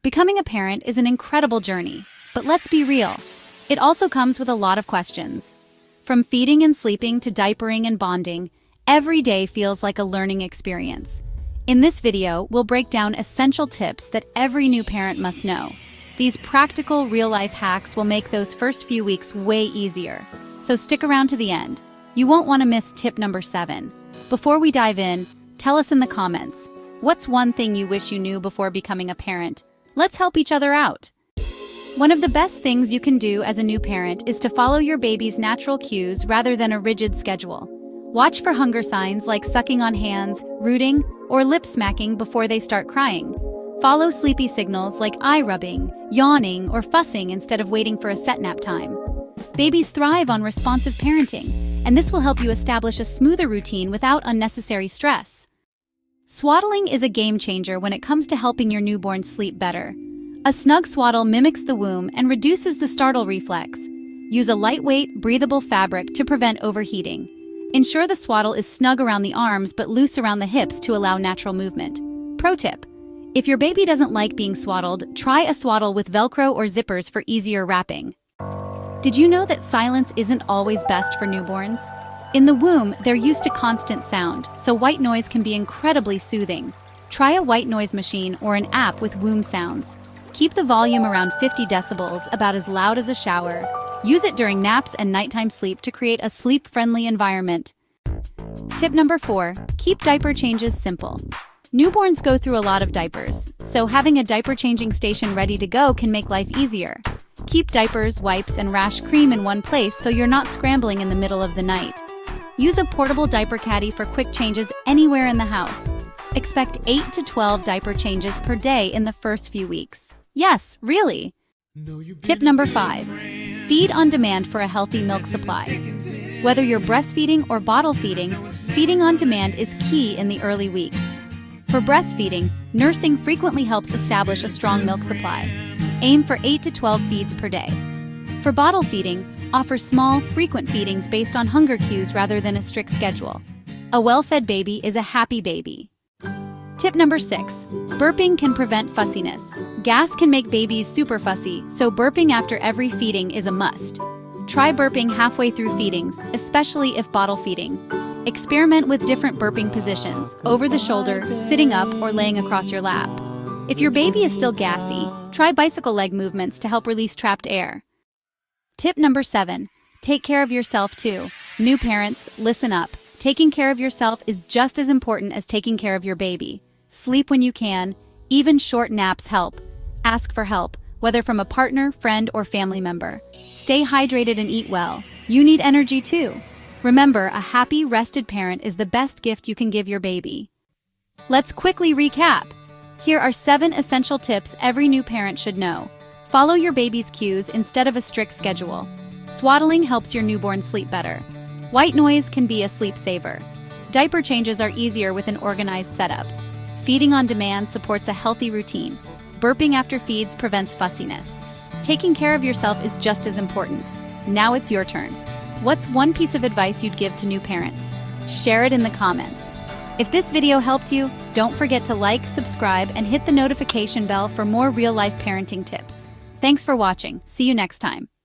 Becoming a parent is an incredible journey, but let's be real. It also comes with a lot of questions. From feeding and sleeping to diapering and bonding, every day feels like a learning experience. In this video, we'll break down essential tips that every new parent must know. These practical, real-life hacks will make those first few weeks way easier. So stick around to the end. You won't want to miss tip number 7. Before we dive in, tell us in the comments, what's one thing you wish you knew before becoming a parent? Let's help each other out. One of the best things you can do as a new parent is to follow your baby's natural cues rather than a rigid schedule. Watch for hunger signs like sucking on hands, rooting, or lip smacking before they start crying. Follow sleepy signals like eye rubbing, yawning, or fussing instead of waiting for a set nap time. Babies thrive on responsive parenting, and this will help you establish a smoother routine without unnecessary stress. Swaddling is a game changer when it comes to helping your newborn sleep better. A snug swaddle mimics the womb and reduces the startle reflex. Use a lightweight, breathable fabric to prevent overheating. Ensure the swaddle is snug around the arms but loose around the hips to allow natural movement. Pro tip: if your baby doesn't like being swaddled, try a swaddle with Velcro or zippers for easier wrapping. Did you know that silence isn't always best for newborns? In the womb, they're used to constant sound, so white noise can be incredibly soothing. Try a white noise machine or an app with womb sounds. Keep the volume around 50 decibels, about as loud as a shower. Use it during naps and nighttime sleep to create a sleep-friendly environment. Tip number 4, keep diaper changes simple. Newborns go through a lot of diapers, so having a diaper changing station ready to go can make life easier. Keep diapers, wipes, and rash cream in one place so you're not scrambling in the middle of the night. Use a portable diaper caddy for quick changes anywhere in the house. Expect 8 to 12 diaper changes per day in the first few weeks. Yes, really! Tip number 5. Feed on demand for a healthy milk supply. Whether you're breastfeeding or bottle feeding, feeding on demand is key in the early weeks. For breastfeeding, nursing frequently helps establish a strong milk supply. Aim for 8 to 12 feeds per day. For bottle feeding, offer small, frequent feedings based on hunger cues rather than a strict schedule. A well-fed baby is a happy baby. Tip number 6. Burping can prevent fussiness. Gas can make babies super fussy, so burping after every feeding is a must. Try burping halfway through feedings, especially if bottle feeding. Experiment with different burping positions, over the shoulder, sitting up, or laying across your lap. If your baby is still gassy, try bicycle leg movements to help release trapped air. Tip number 7. Take care of yourself too. New parents, listen up. Taking care of yourself is just as important as taking care of your baby. Sleep when you can. Even short naps help. Ask for help, whether from a partner, friend, or family member. Stay hydrated and eat well. You need energy too. Remember, a happy, rested parent is the best gift you can give your baby. Let's quickly recap. Here are 7 essential tips every new parent should know. Follow your baby's cues instead of a strict schedule. Swaddling helps your newborn sleep better. White noise can be a sleep saver. Diaper changes are easier with an organized setup. Feeding on demand supports a healthy routine. Burping after feeds prevents fussiness. Taking care of yourself is just as important. Now it's your turn. What's one piece of advice you'd give to new parents? Share it in the comments. If this video helped you, don't forget to like, subscribe, and hit the notification bell for more real-life parenting tips. Thanks for watching. See you next time.